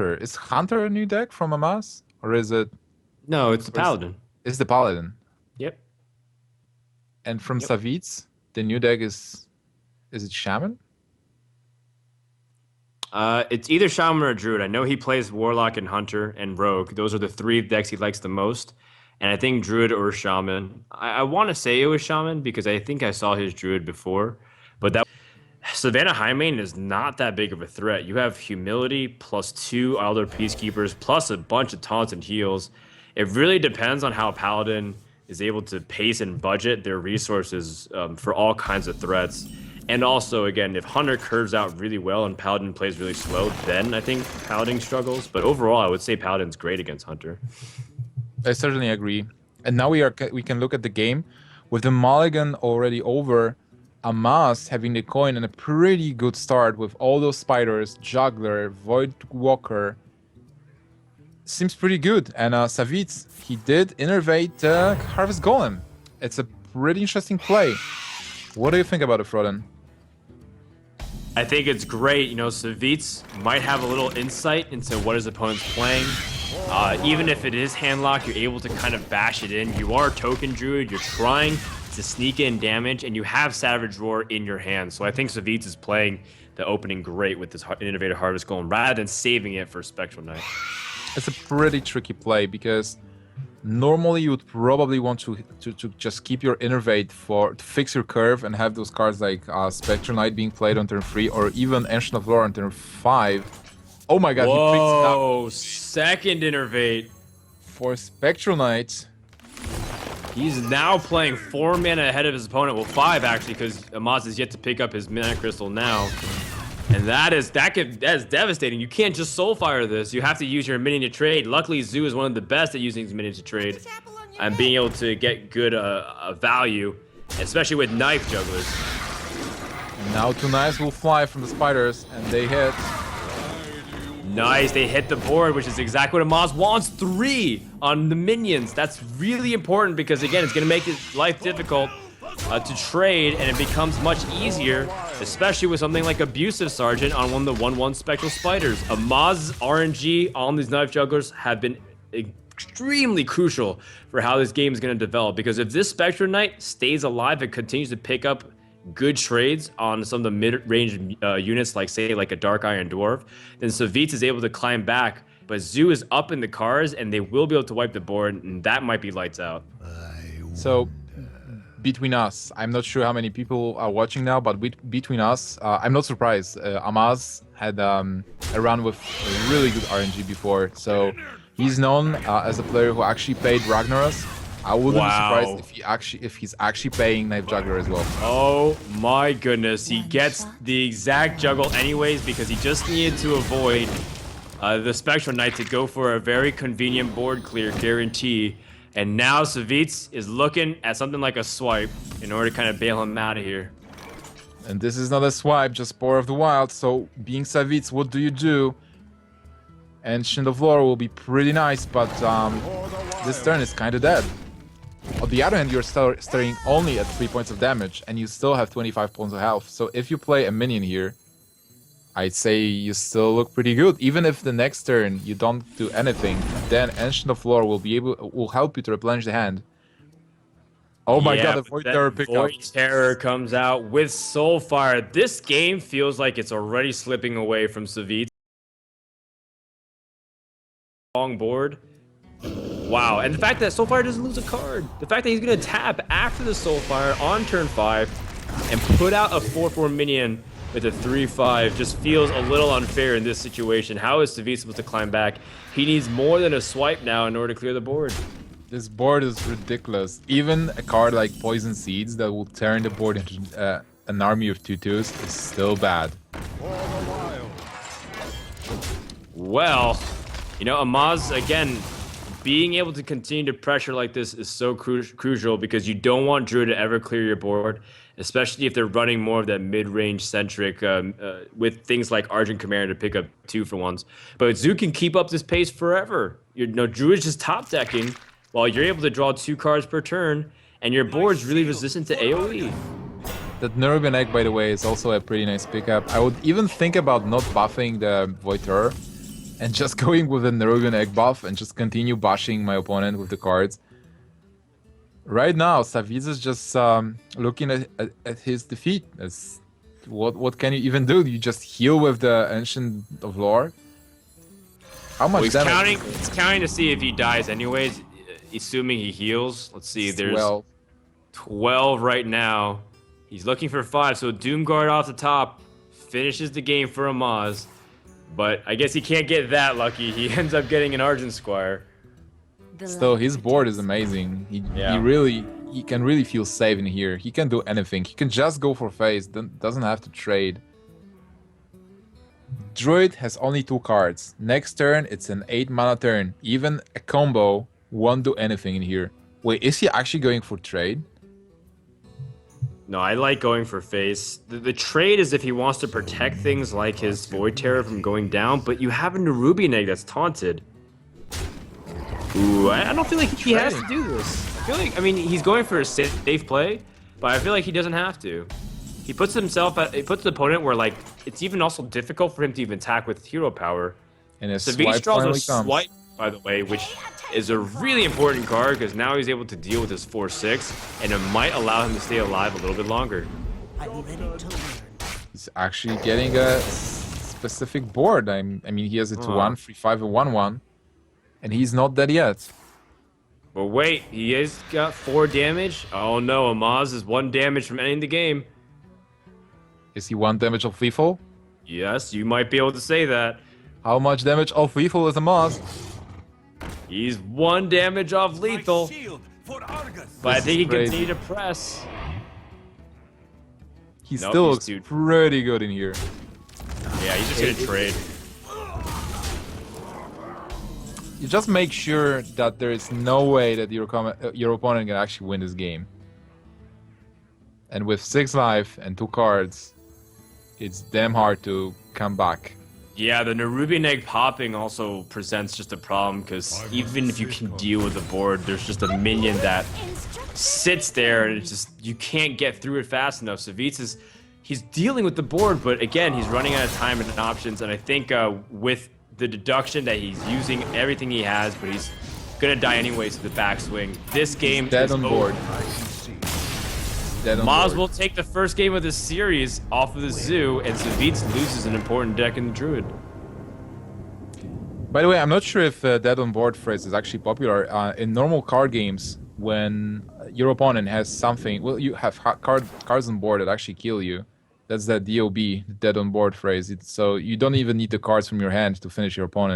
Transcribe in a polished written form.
Hunter. Is Hunter a new deck from Amaz? Or is it... No, it's the Paladin. It's the Paladin. Yep. And from Yep. Savjz, the new deck is it Shaman? It's either Shaman or Druid. I know he plays Warlock and Hunter and Rogue. Those are the three decks he likes the most. And I think Druid or Shaman. I want to say it was Shaman because I think I saw his Druid before. But that Savannah Highmane is not that big of a threat. You have Humility plus 2 Elder Peacekeepers plus a bunch of taunts and heals. It really depends on how Paladin is able to pace and budget their resources for all kinds of threats. And also, again, if Hunter curves out really well and Paladin plays really slow, then I think Paladin struggles. But overall, I would say Paladin's great against Hunter. I certainly agree. And now we can look at the game. With the mulligan already over, Amaz having the coin and a pretty good start with all those spiders, Juggler, Void Walker. Seems pretty good. And Savjz, he did innervate Harvest Golem. It's a pretty interesting play. What do you think about it, Froden? I think it's great. You know, Savjz might have a little insight into what his opponent's playing. Even if it is handlock, you're able to kind of bash it in. You are a token druid. You're trying to sneak in damage, and you have Savage Roar in your hand. So I think Savjz is playing the opening great with this innovative Harvest Golem rather than saving it for Spectral Knight. It's a pretty tricky play because normally you would probably want to just keep your Innervate to fix your curve and have those cards like Spectral Knight being played on turn 3 or even Ancient of Lore on turn 5. Oh my god, whoa, he picks it up. Second Innervate. For Spectral Knight. He's now playing 4 mana ahead of his opponent. Well, 5 actually, because Amaz is yet to pick up his Mana Crystal now. And that is devastating. You can't just Soulfire this. You have to use your minion to trade. Luckily, Zoo is one of the best at using his minions to trade and being able to get good value, especially with knife jugglers. And now 2 knives will fly from the spiders, and they hit. Nice, they hit the board, which is exactly what Amaz wants. 3 on the minions. That's really important because, again, it's going to make his life difficult to trade, and it becomes much easier, especially with something like Abusive Sergeant on one of the 1/1 Spectral Spiders. Amaz's RNG on these knife jugglers have been extremely crucial for how this game is going to develop, because if this Spectral Knight stays alive and continues to pick up good trades on some of the mid-range units, like say like a Dark Iron Dwarf, then Savjz is able to climb back, but Zoo is up in the cars and they will be able to wipe the board, and that might be lights out. So between us, I'm not sure how many people are watching now, but between us, I'm not surprised. Amaz had a run with really good RNG before, so he's known as a player who actually played Ragnaros. I wouldn't be surprised if he's actually playing Knife Juggler as well. Oh my goodness, he gets the exact juggle anyways because he just needed to avoid the Spectral Knight to go for a very convenient board clear guarantee. And now Savjz is looking at something like a swipe in order to kind of bail him out of here. And this is not a swipe, just Spore of the Wild. So being Savjz, what do you do? Ancient of Lore will be pretty nice, but this turn is kind of dead. On the other hand, you're starting only at 3 points of damage, and you still have 25 points of health. So if you play a minion here, I'd say you still look pretty good. Even if the next turn you don't do anything, then Ancient of Lore will help you to replenish the hand. Oh my god, the Void Terror pickup. Void Terror comes out with Soulfire. This game feels like it's already slipping away from Savjz. Long board. Wow, and the fact that Soulfire doesn't lose a card. The fact that he's going to tap after the Soulfire on turn 5 and put out a 4/4 minion with a 3/5 just feels a little unfair in this situation. How is Savjz supposed to climb back? He needs more than a swipe now in order to clear the board. This board is ridiculous. Even a card like Poison Seeds that will turn the board into an army of 2/2s is still bad. Well, you know, Amaz, again, being able to continue to pressure like this is so crucial because you don't want Druid to ever clear your board, especially if they're running more of that mid-range centric with things like Argent Commander to pick up 2-for-1s. But Zoo can keep up this pace forever. You know, Druid's just top decking while you're able to draw 2 cards per turn, and your board's really resistant to AoE. That Nerubian Egg, by the way, is also a pretty nice pickup. I would even think about not buffing the Void Terror, and just going with a Nerubian egg buff and just continue bashing my opponent with the cards. Right now, Savjz is just looking at his defeat. As what can you even do? You just heal with the Ancient of Lore. How much Well, damage? he's counting to see if he dies anyways, assuming he heals. Let's see, there's 12 right now. He's looking for 5, so Doomguard off the top finishes the game for Amaz. But I guess he can't get that lucky. He ends up getting an Argent Squire. Still, his board is amazing. He can really feel safe in here. He can do anything. He can just go for face. Doesn't have to trade. Druid has only 2 cards. Next turn, it's an 8 mana turn. Even a combo won't do anything in here. Wait, is he actually going for trade? No, I like going for face. The trade is if he wants to protect things like his Void Terror from going down, but you have a Nerubian Egg that's taunted. Ooh, I don't feel like he has to do this. I feel like, I mean, he's going for a safe play, but I feel like he doesn't have to. He puts himself at, he puts the opponent where, like, it's even also difficult for him to even attack with hero power. And his Savjz draws a swipe, by the way, which is a really important card because now he's able to deal with his 4/6, and it might allow him to stay alive a little bit longer. He's actually getting a specific board. I mean, he has a 2/1, 3/5, and 1/1, and he's not dead yet. But wait, he has got 4 damage. Oh no, Amaz is 1 damage from ending the game. Is he 1 damage of lethal? Yes, you might be able to say that. How much damage of lethal is Amaz? He's 1 damage off lethal. But I think he can continue to press. He still looks pretty good in here. Yeah, he's just gonna trade. You just make sure that there is no way that your opponent can actually win this game. And with 6 life and 2 cards, it's damn hard to come back. Yeah, the Nerubian Egg popping also presents just a problem because even if you can deal with the board, there's just a minion that sits there and it's just, you can't get through it fast enough. Savjz he's dealing with the board, but again, he's running out of time and options. And I think with the deduction that he's using everything he has, but he's gonna die anyways to the backswing. This game dead is on board. Maz will take the first game of this series off of the zoo, and Savjz loses an important deck in the Druid. By the way, I'm not sure if dead on board phrase is actually popular. In normal card games, when your opponent has something, well, you have cards on board that actually kill you. That's the DOB, dead on board phrase. So you don't even need the cards from your hand to finish your opponent.